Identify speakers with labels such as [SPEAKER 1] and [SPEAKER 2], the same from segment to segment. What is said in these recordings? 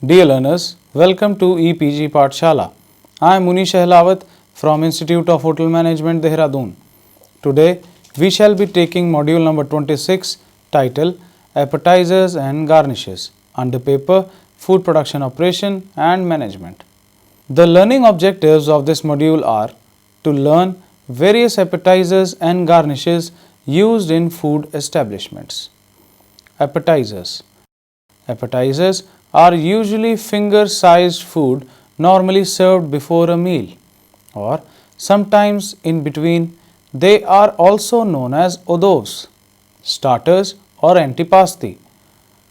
[SPEAKER 1] Dear learners, welcome to EPG Pathshala. I am Munish Ahlawat from Institute of Hotel Management, Dehradun. Today, we shall be taking module number 26 titled Appetizers and Garnishes under paper Food Production Operation and Management. The learning objectives of this module are to learn various appetizers and garnishes used in food establishments. Appetizers. Appetizers are usually finger-sized food normally served before a meal or sometimes in between. They are also known as odovs, starters or antipasti.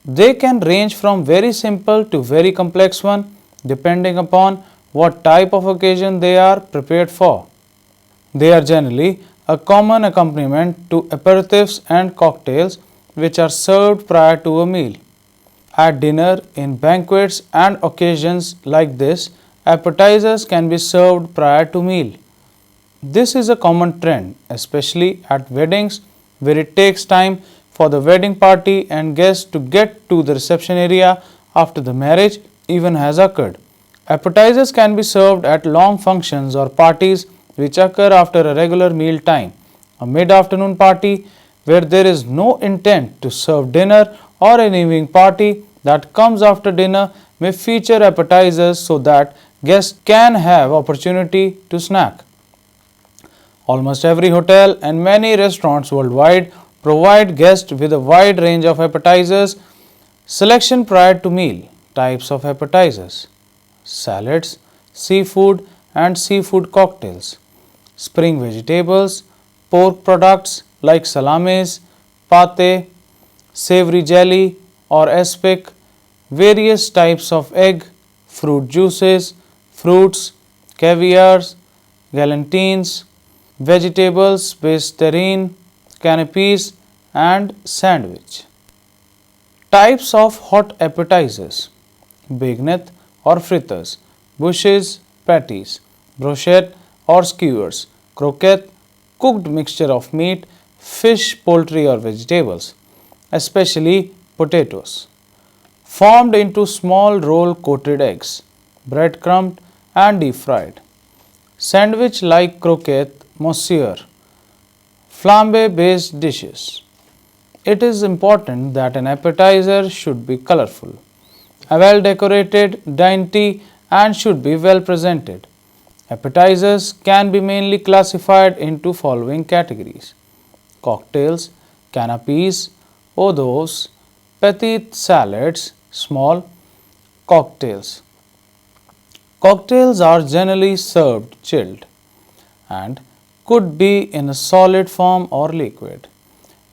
[SPEAKER 1] They can range from very simple to very complex one depending upon what type of occasion they are prepared for. They are generally a common accompaniment to aperitifs and cocktails which are served prior to a meal. At dinner, in banquets and occasions like this, appetizers can be served prior to meal. This is a common trend, especially at weddings where it takes time for the wedding party and guests to get to the reception area after the marriage even has occurred. Appetizers can be served at long functions or parties which occur after a regular meal time. A mid-afternoon party where there is no intent to serve dinner or an evening party that comes after dinner may feature appetizers so that guests can have opportunity to snack. Almost every hotel and many restaurants worldwide provide guests with a wide range of appetizers. Selection prior to meal. Types of appetizers: salads, seafood and seafood cocktails, spring vegetables, pork products like salamis, pate, savory jelly or aspic, various types of egg, fruit juices, fruits, caviars, galantines, vegetables based terrine, canapes and sandwich. Types of hot appetizers: bagnette or fritters, bushes, patties, brochette or skewers, croquette, cooked mixture of meat, fish, poultry or vegetables, especially potatoes, formed into small roll coated eggs, breadcrumbed and deep fried. Sandwich like croquette, monsieur, flambe based dishes. It is important that an appetizer should be colorful, well decorated, dainty and should be well presented. Appetizers can be mainly classified into following categories: cocktails, canapes, odors, petit salads, small cocktails. Cocktails are generally served chilled and could be in a solid form or liquid.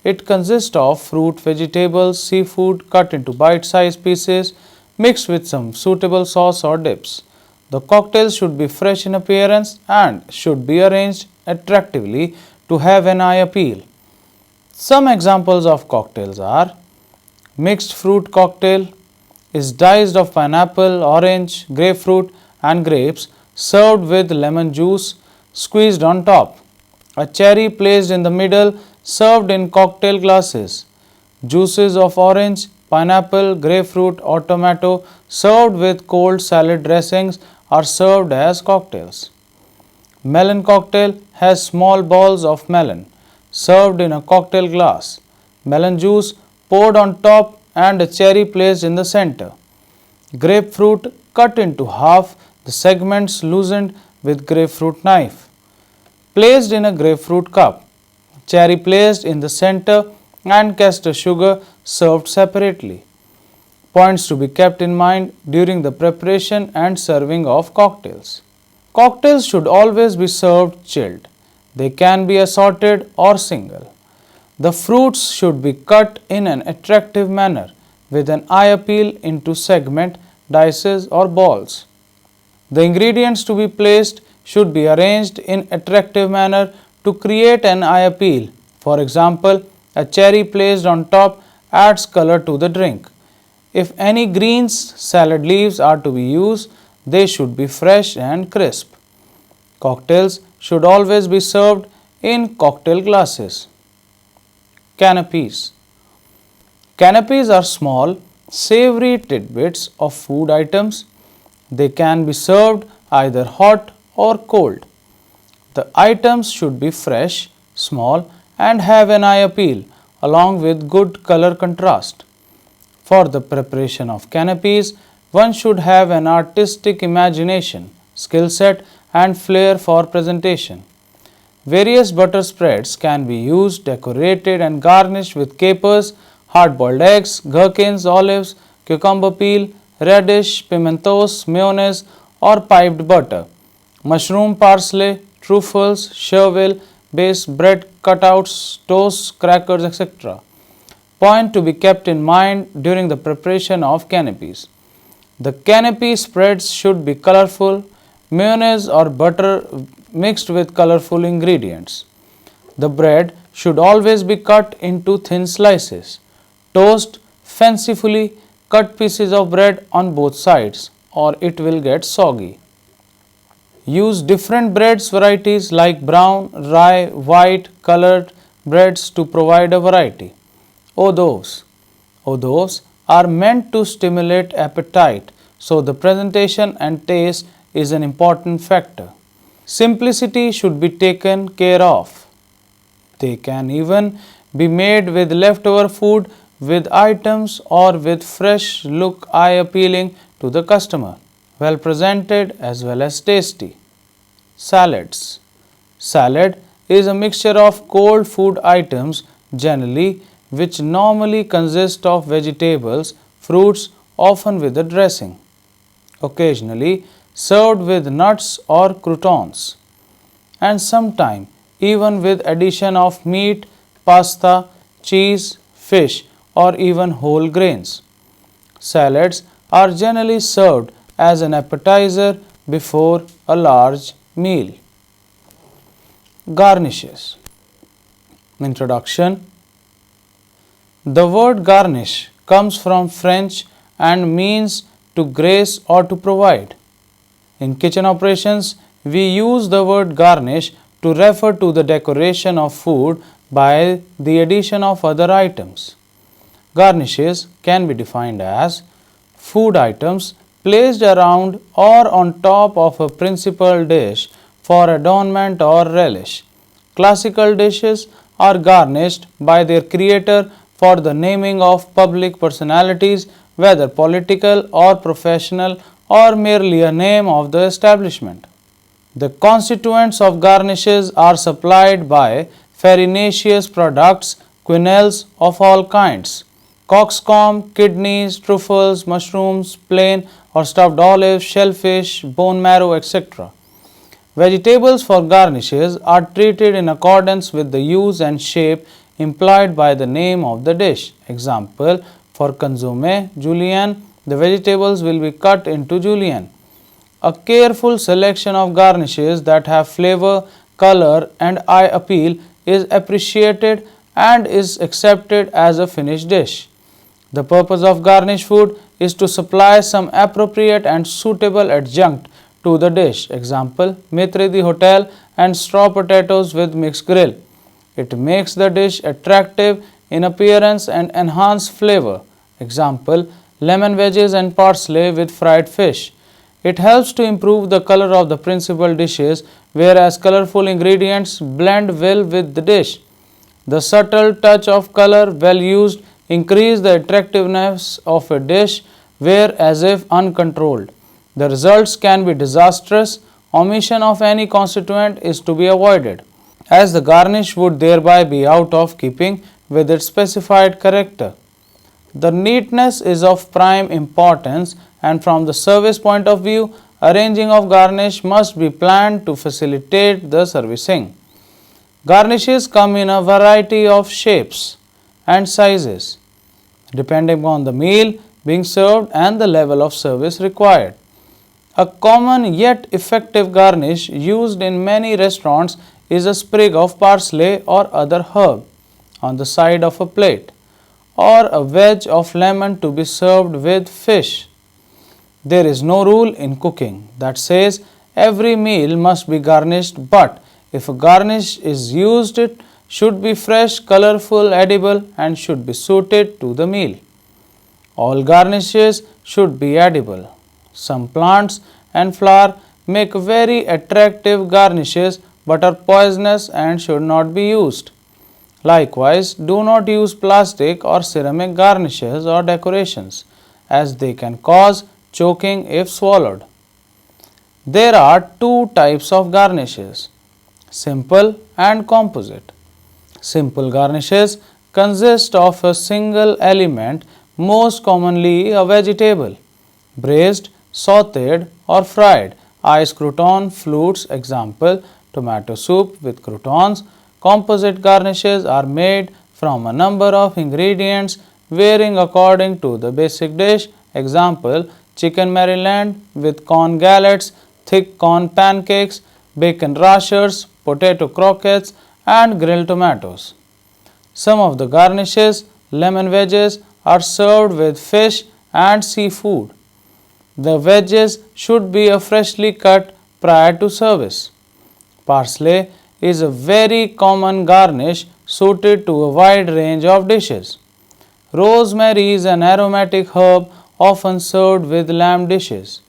[SPEAKER 1] It consists of fruit, vegetables, seafood cut into bite-sized pieces mixed with some suitable sauce or dips. The cocktails should be fresh in appearance and should be arranged attractively to have an eye appeal. Some examples of cocktails are: mixed fruit cocktail is diced of pineapple, orange, grapefruit and grapes served with lemon juice squeezed on top. A cherry placed in the middle served in cocktail glasses. Juices of orange, pineapple, grapefruit or tomato served with cold salad dressings are served as cocktails. Melon cocktail has small balls of melon served in a cocktail glass, melon juice poured on top and a cherry placed in the center. Grapefruit cut into half, the segments loosened with grapefruit knife, placed in a grapefruit cup, cherry placed in the center and castor sugar served separately. Points to be kept in mind during the preparation and serving of cocktails. Cocktails should always be served chilled. They can be assorted or single. The fruits should be cut in an attractive manner with an eye appeal into segment, dices or balls. The ingredients to be placed should be arranged in attractive manner to create an eye appeal. For example, a cherry placed on top adds color to the drink. If any greens, salad leaves are to be used, they should be fresh and crisp. Cocktails should always be served in cocktail glasses. Canapes. Canapes are small savory tidbits of food items. They can be served either hot or cold. The items should be fresh, small, and have an eye appeal along with good color contrast. For the preparation of canapes, one should have an artistic imagination, skill set, and flair for presentation. Various butter spreads can be used, decorated, and garnished with capers, hard boiled eggs, gherkins, olives, cucumber peel, radish, pimentos, mayonnaise, or piped butter, mushroom, parsley, truffles, chervil, base, bread cutouts, toast, crackers, etc. Point to be kept in mind during the preparation of canapes. The canapé spreads should be colorful, mayonnaise or butter mixed with colorful ingredients. The bread should always be cut into thin slices. Toast fancifully cut pieces of bread on both sides or it will get soggy. Use different breads varieties like brown, rye, white, colored breads to provide a variety. Odos are meant to stimulate appetite, so the presentation and taste is an important factor. Simplicity should be taken care of. They can even be made with leftover food with items or with fresh look eye appealing to the customer, well presented as well as tasty. Salads. Salad is a mixture of cold food items generally which normally consist of vegetables, fruits, often with a dressing, occasionally served with nuts or croutons, and sometimes even with addition of meat, pasta, cheese, fish, or even whole grains. Salads are generally served as an appetizer before a large meal. Garnishes. Introduction. The word garnish comes from French and means to grace or to provide. In kitchen operations, we use the word garnish to refer to the decoration of food by the addition of other items. Garnishes can be defined as food items placed around or on top of a principal dish for adornment or relish. Classical dishes are garnished by their creator for the naming of public personalities, whether political or professional, or merely a name of the establishment. The constituents of garnishes are supplied by farinaceous products, quenelles of all kinds, cockscomb, kidneys, truffles, mushrooms, plain or stuffed olives, shellfish, bone marrow, etc. Vegetables for garnishes are treated in accordance with the use and shape implied by the name of the dish. Example, for consomme julienne, the vegetables will be cut into julienne. A careful selection of garnishes that have flavor, color and eye appeal is appreciated and is accepted as a finished dish. The purpose of garnish food is to supply some appropriate and suitable adjunct to the dish. Example, Maitre d'Hotel and straw potatoes with mixed grill. It makes the dish attractive in appearance and enhance flavor. Example, lemon wedges and parsley with fried fish. It helps to improve the color of the principal dishes, whereas colorful ingredients blend well with the dish. The subtle touch of color well used increase the attractiveness of a dish where as if uncontrolled. The results can be disastrous. Omission of any constituent is to be avoided, as the garnish would thereby be out of keeping with its specified character. The neatness is of prime importance, and from the service point of view, arranging of garnish must be planned to facilitate the servicing. Garnishes come in a variety of shapes and sizes, depending on the meal being served and the level of service required. A common yet effective garnish used in many restaurants is a sprig of parsley or other herb on the side of a plate, or a wedge of lemon to be served with fish. There is no rule in cooking that says every meal must be garnished, but if a garnish is used, it should be fresh, colorful, edible and should be suited to the meal. All garnishes should be edible. Some plants and flower make very attractive garnishes but are poisonous and should not be used. Likewise, do not use plastic or ceramic garnishes or decorations as they can cause choking if swallowed. There are two types of garnishes, simple and composite. Simple garnishes consist of a single element, most commonly a vegetable, braised, sauteed or fried. Ice crouton, flutes, example, tomato soup with croutons. Composite garnishes are made from a number of ingredients varying according to the basic dish. Example, chicken Maryland with corn galettes, thick corn pancakes, bacon rashers, potato croquettes and grilled tomatoes. Some of the garnishes, lemon wedges, are served with fish and seafood. The wedges should be freshly cut prior to service. Parsley is a very common garnish suited to a wide range of dishes. Rosemary is an aromatic herb often served with lamb dishes.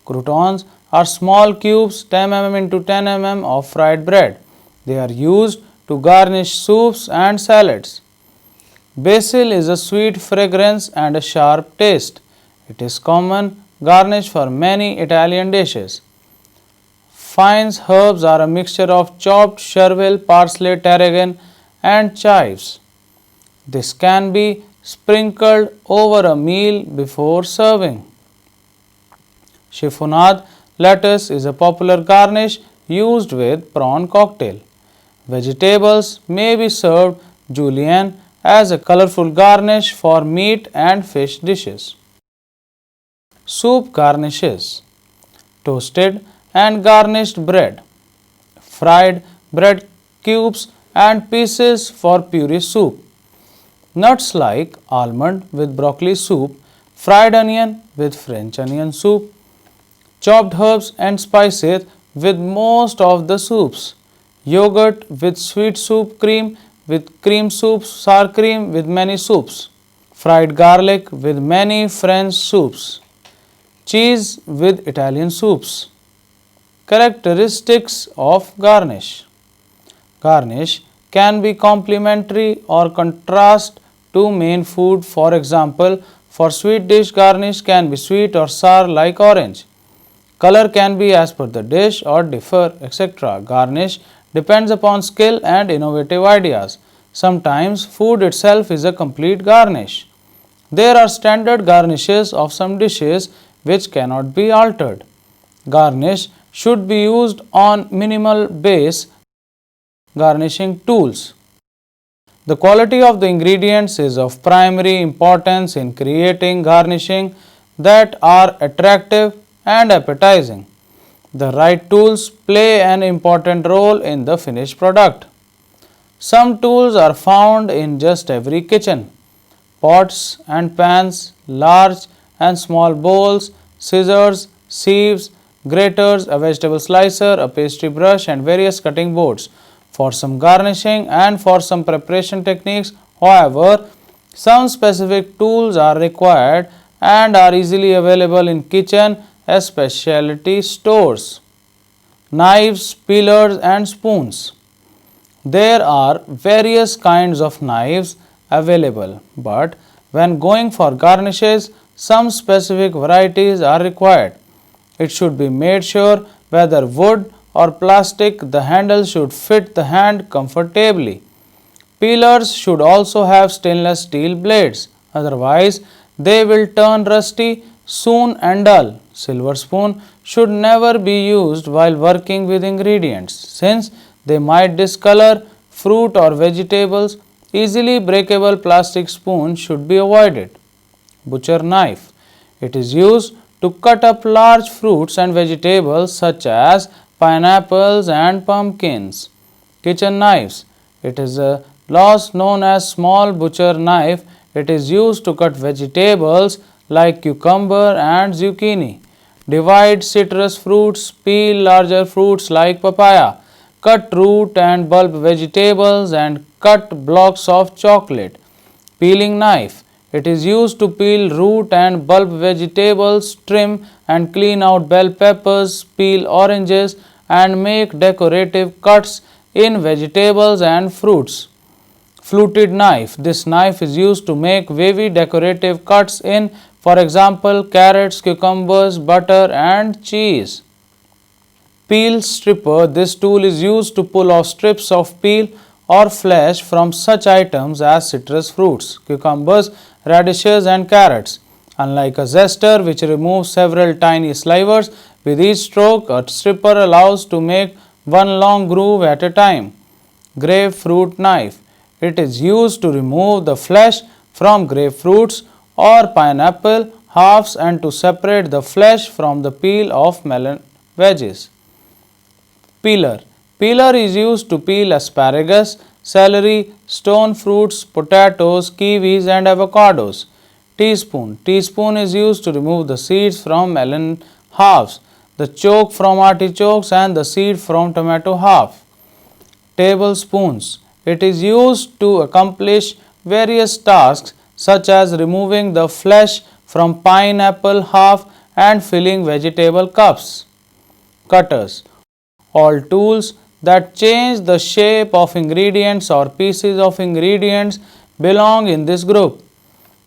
[SPEAKER 1] Croutons are small cubes 10 mm into 10 mm of fried bread. They are used to garnish soups and salads. Basil is a sweet fragrance and a sharp taste. It is common garnish for many Italian dishes. Fines herbs are a mixture of chopped chervil, parsley, tarragon and chives. This can be sprinkled over a meal before serving. Chiffonade lettuce is a popular garnish used with prawn cocktail. Vegetables may be served julienne as a colorful garnish for meat and fish dishes. Soup garnishes: toasted and garnished bread, fried bread cubes and pieces for puree soup, nuts like almond with broccoli soup, fried onion with French onion soup, chopped herbs and spices with most of the soups, yogurt with sweet soup cream with cream soup, sour cream with many soups, fried garlic with many French soups, cheese with Italian soups. Characteristics of garnish: garnish can be complementary or contrast to main food. For example, for sweet dish, garnish can be sweet or sour like orange. Color can be as per the dish or differ, etc. Garnish depends upon skill and innovative ideas. Sometimes food itself is a complete garnish. There are standard garnishes of some dishes which cannot be altered. Garnish should be used on minimal base garnishing tools. The quality of the ingredients is of primary importance in creating garnishing that are attractive and appetizing. The right tools play an important role in the finished product. Some tools are found in just every kitchen: pots and pans, large and small bowls, scissors, sieves, graters, a vegetable slicer, a pastry brush and various cutting boards for some garnishing and for some preparation techniques. However, some specific tools are required and are easily available in kitchen as specialty stores. Knives, peelers and spoons. There are various kinds of knives available, but when going for garnishes, some specific varieties are required. It should be made sure whether wood or plastic, the handle should fit the hand comfortably. Peelers should also have stainless steel blades, otherwise they will turn rusty soon and dull. Silver spoon should never be used while working with ingredients, since they might discolor fruit or vegetables. Easily breakable plastic spoon should be avoided. Butcher knife. It is used to cut up large fruits and vegetables such as pineapples and pumpkins. Kitchen knives. It is a loss known as small butcher knife. It is used to cut vegetables like cucumber and zucchini. Divide citrus fruits, peel larger fruits like papaya, cut root and bulb vegetables and cut blocks of chocolate. Peeling knife. It is used to peel root and bulb vegetables, trim and clean out bell peppers, peel oranges, and make decorative cuts in vegetables and fruits. Fluted knife. This knife is used to make wavy decorative cuts in, for example, carrots, cucumbers, butter, and cheese. Peel stripper. This tool is used to pull off strips of peel or flesh from such items as citrus fruits, cucumbers, radishes, and carrots. Unlike a zester, which removes several tiny slivers, with each stroke, a stripper allows to make one long groove at a time. Grapefruit knife. It is used to remove the flesh from grapefruits or pineapple halves and to separate the flesh from the peel of melon veggies. Peeler. Peeler is used to peel asparagus, celery, stone fruits, potatoes, kiwis, and avocados. Teaspoon. Teaspoon is used to remove the seeds from melon halves, the choke from artichokes, and the seed from tomato half. Tablespoons. It is used to accomplish various tasks such as removing the flesh from pineapple half and filling vegetable cups. Cutters. All tools that change the shape of ingredients or pieces of ingredients belong in this group.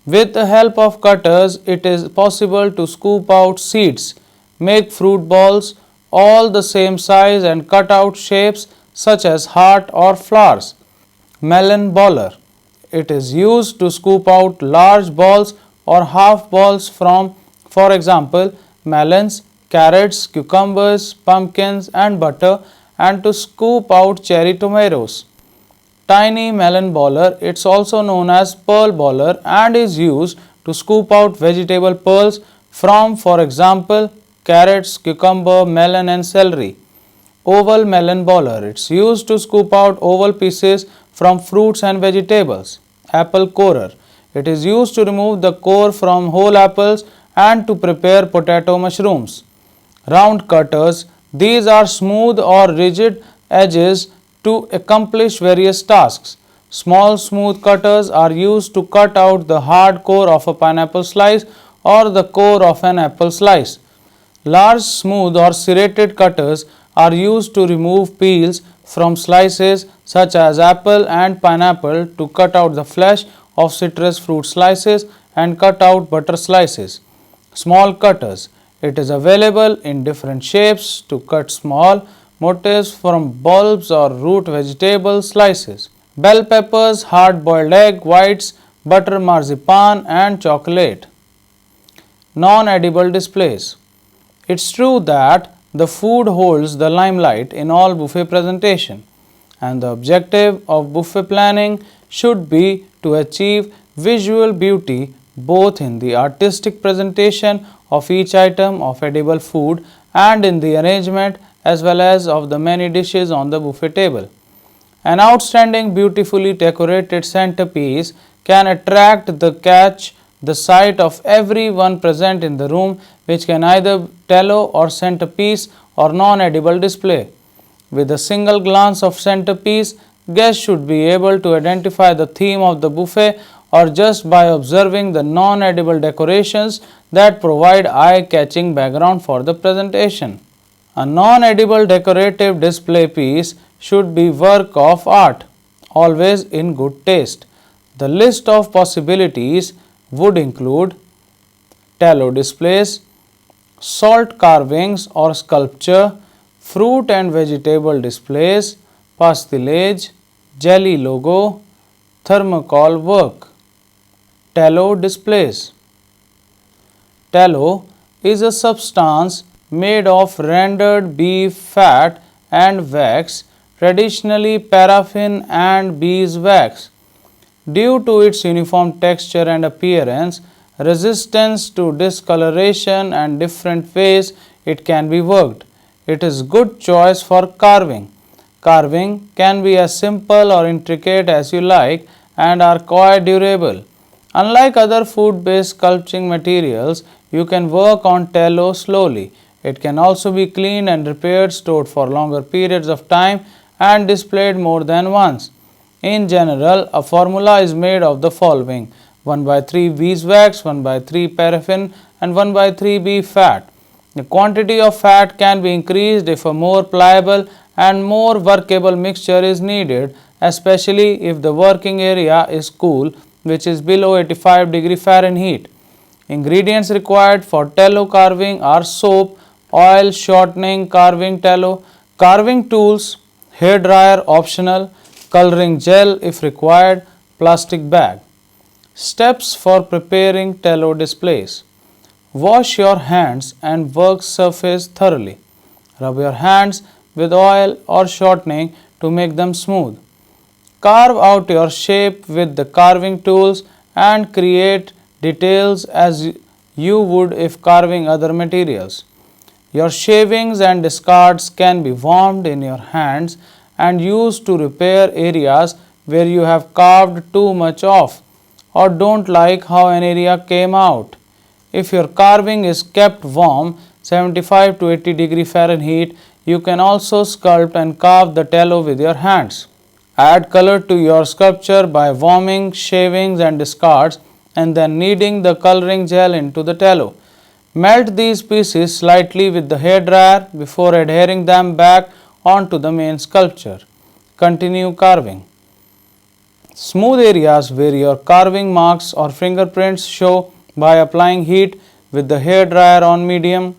[SPEAKER 1] With the help of cutters, it is possible to scoop out seeds, make fruit balls all the same size, and cut out shapes such as heart or flowers. Melon baller. It is used to scoop out large balls or half balls from, for example, melons, carrots, cucumbers, pumpkins, and butter, and to scoop out cherry tomatoes. Tiny melon baller. It's also known as pearl baller and is used to scoop out vegetable pearls from, for example, carrots, cucumber, melon, and celery. Oval melon baller. It's used to scoop out oval pieces from fruits and vegetables. Apple corer. It is used to remove the core from whole apples and to prepare potato mushrooms. Round cutters. These are smooth or rigid edges to accomplish various tasks. Small smooth cutters are used to cut out the hard core of a pineapple slice or the core of an apple slice. Large smooth or serrated cutters are used to remove peels from slices such as apple and pineapple, to cut out the flesh of citrus fruit slices and cut out butter slices. Small cutters. It is available in different shapes to cut small motifs from bulbs or root vegetable slices. Bell peppers, hard boiled egg whites, butter, marzipan, and chocolate. Non-edible displays. It's true that the food holds the limelight in all buffet presentation, and the objective of buffet planning should be to achieve visual beauty both in the artistic presentation of each item of edible food and in the arrangement as well as of the many dishes on the buffet table. An outstanding, beautifully decorated centerpiece can catch the sight of everyone present in the room, which can either tallow or centerpiece or non-edible display. With a single glance of centerpiece, guests should be able to identify the theme of the buffet, or just by observing the non-edible decorations that provide eye-catching background for the presentation. A non-edible decorative display piece should be work of art, always in good taste. The list of possibilities would include tallow displays, salt carvings or sculpture, fruit and vegetable displays, pastelage, jelly logo, thermocol work. Tallow displays. Tallow is a substance made of rendered beef fat and wax, traditionally paraffin and beeswax. Due to its uniform texture and appearance, resistance to discoloration, and different ways it can be worked, it is good choice for carving. Carving can be as simple or intricate as you like and are quite durable. Unlike other food-based sculpting materials, you can work on tallow slowly. It can also be cleaned and repaired, stored for longer periods of time, and displayed more than once. In general, a formula is made of the following: 1 by 3 beeswax, 1 by 3 paraffin and 1 by 3 beef fat. The quantity of fat can be increased if a more pliable and more workable mixture is needed, especially if the working area is cool, which is below 85 degree Fahrenheit. Ingredients required for tallow carving are soap, oil, shortening, carving tallow, carving tools, hair dryer optional, coloring gel if required, plastic bag. Steps for preparing tallow displays. Wash your hands and work surface thoroughly. Rub your hands with oil or shortening to make them smooth. Carve out your shape with the carving tools and create details as you would if carving other materials. Your shavings and discards can be warmed in your hands and used to repair areas where you have carved too much off or don't like how an area came out. If your carving is kept warm 75 to 80 degree Fahrenheit, you can also sculpt and carve the tallow with your hands. Add color to your sculpture by warming shavings and discards and then kneading the coloring gel into the tallow. Melt these pieces slightly with the hair dryer before adhering them back onto the main sculpture. Continue carving. Smooth areas where your carving marks or fingerprints show by applying heat with the hair dryer on medium.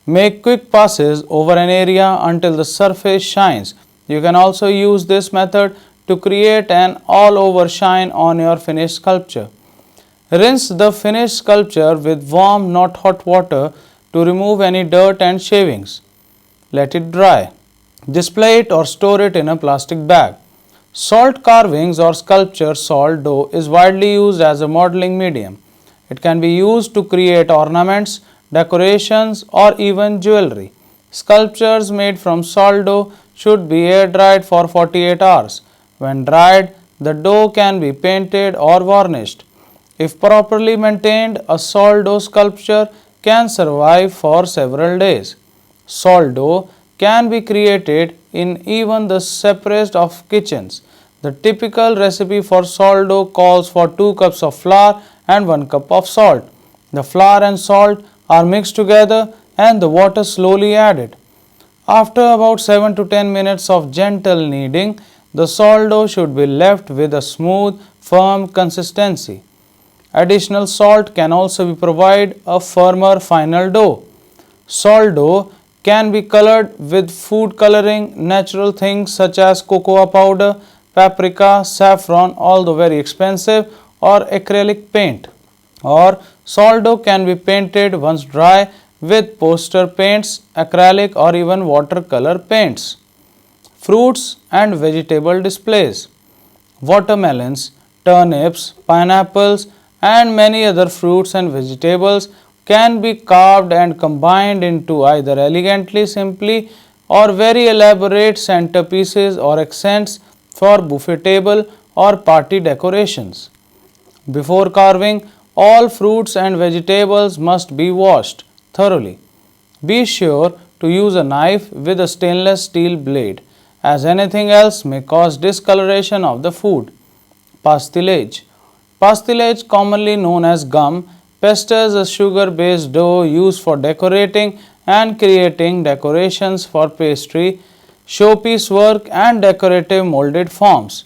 [SPEAKER 1] Make quick passes over an area until the surface shines. You can also use this method to create an all-over shine on your finished sculpture. Rinse the finished sculpture with warm, not hot water to remove any dirt and shavings. Let it dry. Display it or store it in a plastic bag. Salt carvings or sculpture salt dough is widely used as a modeling medium. It can be used to create ornaments, decorations, or even jewelry. Sculptures made from salt dough should be air dried for 48 hours. When dried, the dough can be painted or varnished. If properly maintained, a salt dough sculpture can survive for several days. Salt dough can be created in even the separate of kitchens. The typical recipe for salt dough calls for 2 cups of flour and 1 cup of salt. The flour and salt are mixed together and the water slowly added. After about 7 to 10 minutes of gentle kneading, the salt dough should be left with a smooth, firm consistency. Additional salt can also be provide a firmer final dough. Salt dough can be colored with food coloring, natural things such as cocoa powder, paprika, saffron, although very expensive, or acrylic paint. Or salt dough can be painted once dry with poster paints, acrylic or even watercolor paints. Fruits and vegetable displays. Watermelons, turnips, pineapples and many other fruits and vegetables can be carved and combined into either elegantly simply or very elaborate centerpieces or accents for buffet table or party decorations. Before carving, all fruits and vegetables must be washed thoroughly. Be sure to use a knife with a stainless steel blade, as anything else may cause discoloration of the food. Pastilage. Pastilage, commonly known as gum, pesters a sugar-based dough used for decorating and creating decorations for pastry, showpiece work and decorative molded forms.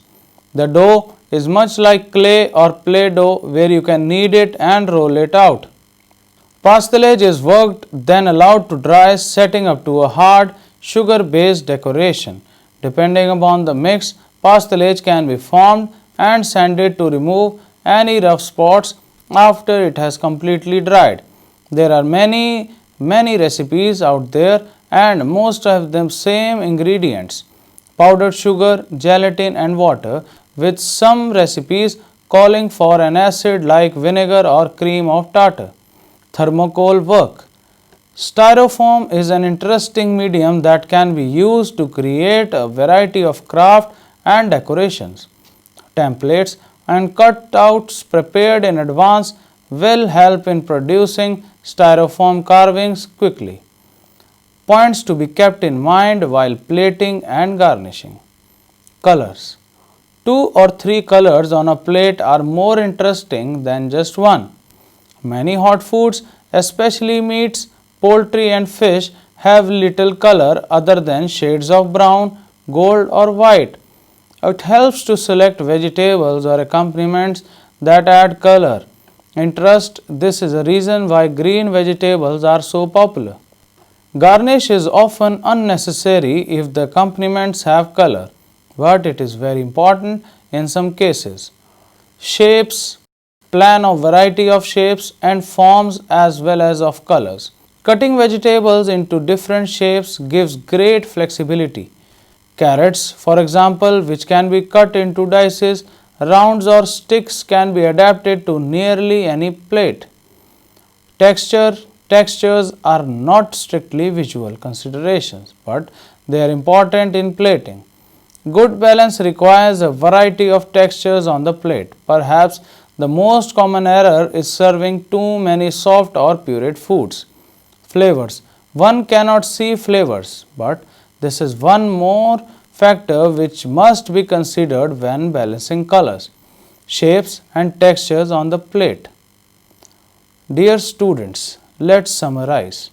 [SPEAKER 1] The dough is much like clay or play-doh where you can knead it and roll it out. Pastelage is worked then allowed to dry, setting up to a hard sugar-based decoration. Depending upon the mix, pastelage can be formed and sanded to remove any rough spots after it has completely dried. There are many recipes out there and most of them same ingredients: powdered sugar, gelatin and water, with some recipes calling for an acid like vinegar or cream of tartar. Thermocol work. Styrofoam is an interesting medium that can be used to create a variety of craft and decorations. Templates and cutouts prepared in advance will help in producing styrofoam carvings quickly. Points to be kept in mind while plating and garnishing. Colors. 2 or 3 colors on a plate are more interesting than just one. Many hot foods, especially meats, poultry and fish, have little color other than shades of brown, gold or white. It helps to select vegetables or accompaniments that add color. Interest, this is a reason why green vegetables are so popular. Garnish is often unnecessary if the accompaniments have color, but it is very important in some cases. Shapes, plan of variety of shapes and forms as well as of colors. Cutting vegetables into different shapes gives great flexibility. Carrots, for example, which can be cut into dices, rounds or sticks, can be adapted to nearly any plate. Textures are not strictly visual considerations, but they are important in plating. Good balance requires a variety of textures on the plate. Perhaps the most common error is serving too many soft or pureed foods. Flavors. One cannot see flavors, but this is one more factor which must be considered when balancing colors, shapes and textures on the plate. Dear students, let's summarize.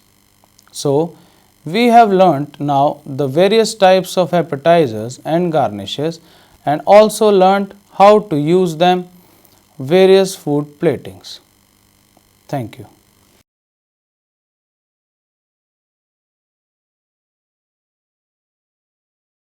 [SPEAKER 1] So, we have learnt now the various types of appetizers and garnishes and also learnt how to use them various food platings. Thank you.